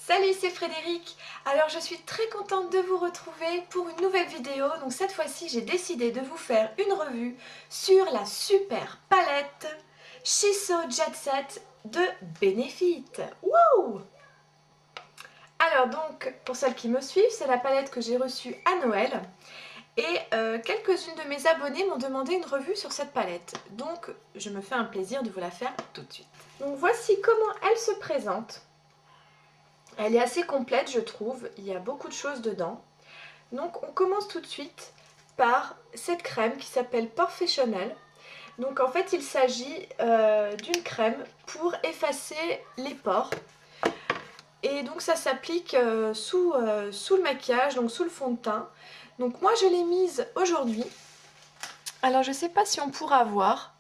Salut, c'est Frédéric. Alors je suis très contente de vous retrouver pour une nouvelle vidéo. Donc cette fois-ci j'ai décidé de vous faire une revue sur la super palette Shiso Jet Set de Benefit. Wouh! Alors donc pour celles qui me suivent, c'est la palette que j'ai reçue à Noël. Et quelques-unes de mes abonnés m'ont demandé une revue sur cette palette. Donc je me fais un plaisir de vous la faire tout de suite. Donc voici comment elle se présente. Elle est assez complète, je trouve, il y a beaucoup de choses dedans. Donc on commence tout de suite par cette crème qui s'appelle Porefessionnel. Donc en fait il s'agit d'une crème pour effacer les pores. Et donc ça s'applique sous le maquillage, donc sous le fond de teint. Donc moi je l'ai mise aujourd'hui. Alors je ne sais pas si on pourra voir.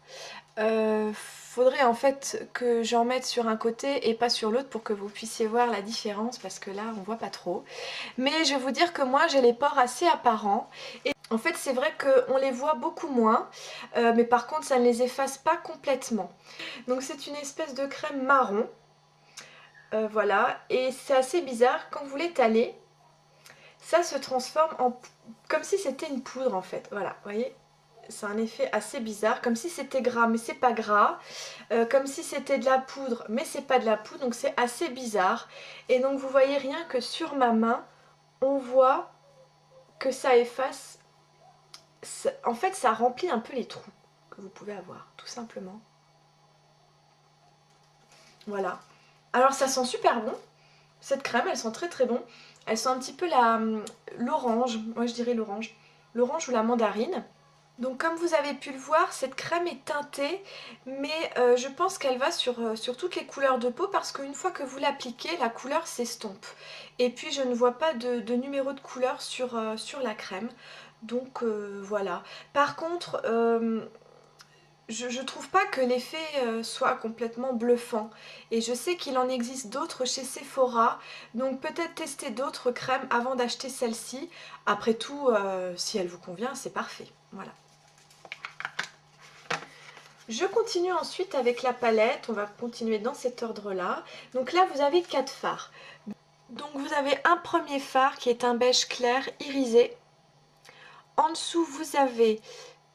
Faudrait en fait que j'en mette sur un côté et pas sur l'autre pour que vous puissiez voir la différence parce que là on voit pas trop. Mais je vais vous dire que moi j'ai les pores assez apparents et en fait c'est vrai qu'on les voit beaucoup moins mais par contre ça ne les efface pas complètement. Donc c'est une espèce de crème marron, voilà, et c'est assez bizarre quand vous l'étalez, ça se transforme en comme si c'était une poudre en fait, voilà, vous voyez. C'est un effet assez bizarre, comme si c'était gras mais c'est pas gras, comme si c'était de la poudre mais c'est pas de la poudre, donc c'est assez bizarre. Et donc vous voyez rien que sur ma main, on voit que ça efface, en fait ça remplit un peu les trous que vous pouvez avoir, tout simplement. Voilà. Alors ça sent super bon, cette crème elle sent très très bon, elle sent un petit peu l'orange, moi je dirais l'orange ou la mandarine. Donc comme vous avez pu le voir, cette crème est teintée, mais je pense qu'elle va sur toutes les couleurs de peau parce qu'une fois que vous l'appliquez, la couleur s'estompe. Et puis je ne vois pas de numéro de couleur sur la crème, donc voilà. Par contre, je trouve pas que l'effet soit complètement bluffant. Et je sais qu'il en existe d'autres chez Sephora, donc peut-être tester d'autres crèmes avant d'acheter celle-ci. Après tout, si elle vous convient, c'est parfait. Voilà. Je continue ensuite avec la palette, on va continuer dans cet ordre-là. Donc là, vous avez 4 fards. Donc vous avez un premier fard qui est un beige clair irisé. En dessous, vous avez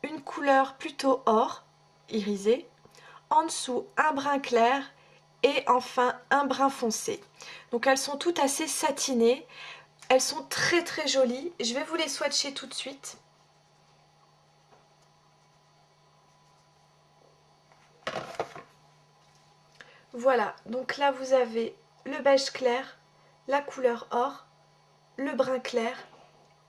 une couleur plutôt or, irisé. En dessous, un brun clair et enfin un brun foncé. Donc elles sont toutes assez satinées. Elles sont très très jolies. Je vais vous les swatcher tout de suite. Voilà, donc là vous avez le beige clair, la couleur or, le brun clair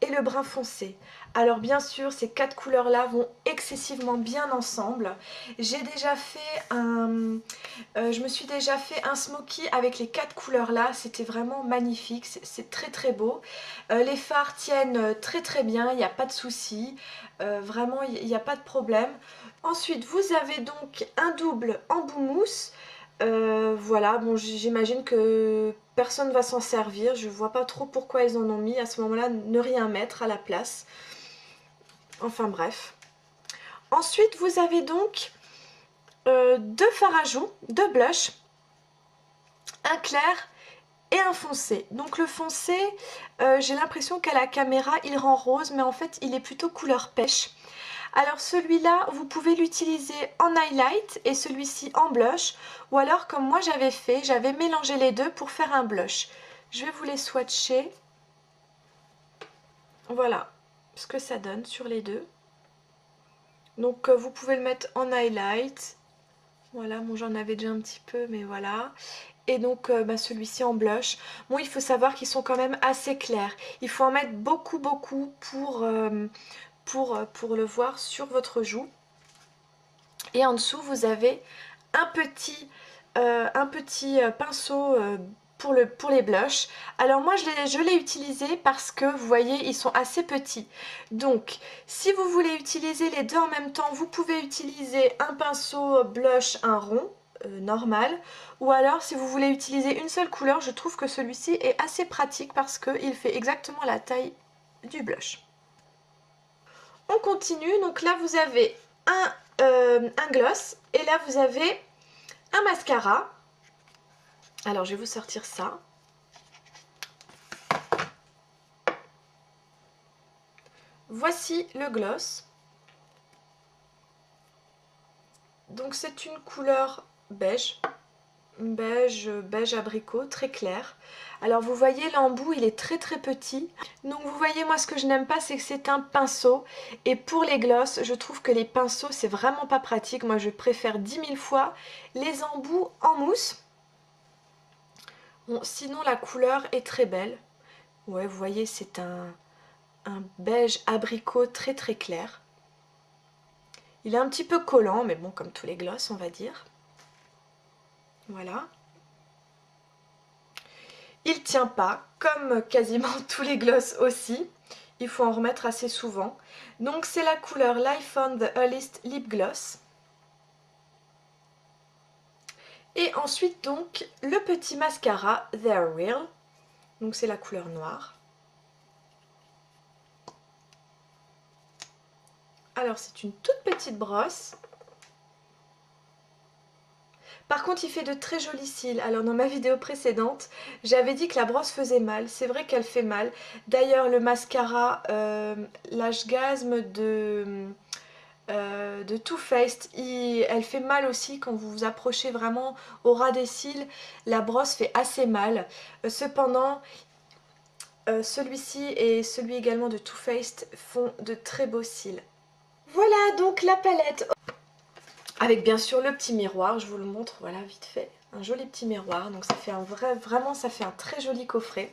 et le brun foncé. Alors bien sûr ces 4 couleurs là vont excessivement bien ensemble. J'ai déjà fait je me suis déjà fait un smoky avec les 4 couleurs là, c'était vraiment magnifique, c'est très très beau. Les fards tiennent très très bien, il n'y a pas de souci, vraiment il n'y a pas de problème. Ensuite vous avez donc un double embout mousse. Voilà, bon j'imagine que personne va s'en servir, je vois pas trop pourquoi ils en ont mis à ce moment là, ne rien mettre à la place. Enfin bref. Ensuite vous avez donc 2 fards à joues, 2 blushs, un clair et un foncé. Donc le foncé, j'ai l'impression qu'à la caméra il rend rose, mais en fait il est plutôt couleur pêche. Alors celui-là, vous pouvez l'utiliser en highlight et celui-ci en blush. Ou alors comme moi j'avais fait, j'avais mélangé les deux pour faire un blush. Je vais vous les swatcher. Voilà ce que ça donne sur les deux. Donc vous pouvez le mettre en highlight. Voilà, bon j'en avais déjà un petit peu, mais voilà. Et donc celui-ci en blush. Bon, il faut savoir qu'ils sont quand même assez clairs. Il faut en mettre beaucoup pour le voir sur votre joue. Et en dessous vous avez un petit pinceau pour les blushs. Alors moi je l'ai utilisé parce que vous voyez ils sont assez petits. Donc si vous voulez utiliser les deux en même temps, vous pouvez utiliser un pinceau blush, un rond normal, ou alors si vous voulez utiliser une seule couleur, je trouve que celui-ci est assez pratique parce qu'il fait exactement la taille du blush. On continue, donc là vous avez un gloss et là vous avez un mascara. Alors je vais vous sortir ça. Voici le gloss. Donc c'est une couleur beige. Beige abricot, très clair. Alors vous voyez l'embout, il est très petit. Donc vous voyez, moi ce que je n'aime pas, c'est que c'est un pinceau. Et pour les glosses, je trouve que les pinceaux, c'est vraiment pas pratique. Moi je préfère 10 000 fois les embouts en mousse. Bon, sinon la couleur est très belle. Ouais, vous voyez, c'est un beige abricot très clair. Il est un petit peu collant, mais bon, comme tous les glosses, on va dire. Voilà. Il tient pas, comme quasiment tous les glosses aussi. Il faut en remettre assez souvent. Donc c'est la couleur Life on the Earliest Lip Gloss. Et ensuite donc le petit mascara They're Real. Donc c'est la couleur noire. Alors c'est une toute petite brosse. Par contre, il fait de très jolis cils. Alors dans ma vidéo précédente, j'avais dit que la brosse faisait mal. C'est vrai qu'elle fait mal. D'ailleurs, le mascara Lashgasm de Too Faced, elle fait mal aussi quand vous vous approchez vraiment au ras des cils. La brosse fait assez mal. Cependant, celui-ci et celui également de Too Faced font de très beaux cils. Voilà donc la palette. Avec bien sûr le petit miroir, je vous le montre, voilà, vite fait. Un joli petit miroir, donc ça fait vraiment ça fait un très joli coffret.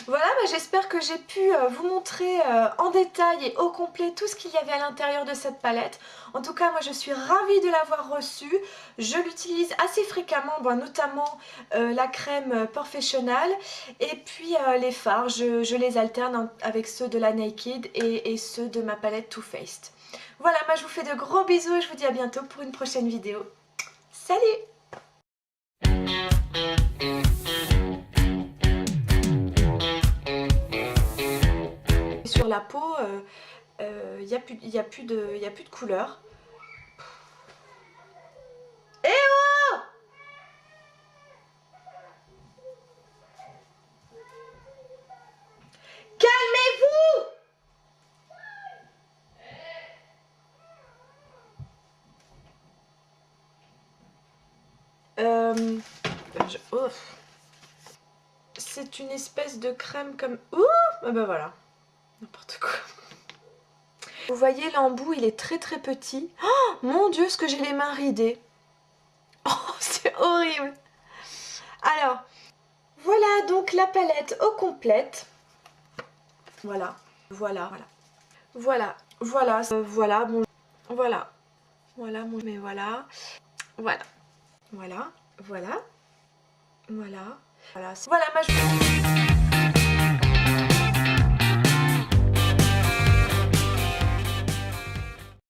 Voilà, bah, j'espère que j'ai pu vous montrer en détail et au complet tout ce qu'il y avait à l'intérieur de cette palette. En tout cas, moi je suis ravie de l'avoir reçue. Je l'utilise assez fréquemment, bon, notamment la crème Professional et puis les fards. Je les alterne avec ceux de la Naked et ceux de ma palette Too Faced. Voilà, moi je vous fais de gros bisous et je vous dis à bientôt pour une prochaine vidéo. Salut! Sur la peau, il n'y a plus de couleur. Eh oh! Calmez-vous! Oh. C'est une espèce de crème comme... Ouh! Ah bah voilà, n'importe quoi. Vous voyez l'embout, il est très petit. Oh mon dieu, ce que j'ai les mains ridées. Oh, c'est horrible. Alors, voilà donc la palette au complète. Voilà, voilà. Voilà, bon, voilà, bon, mais voilà, voilà, voilà, voilà, voilà, voilà, voilà,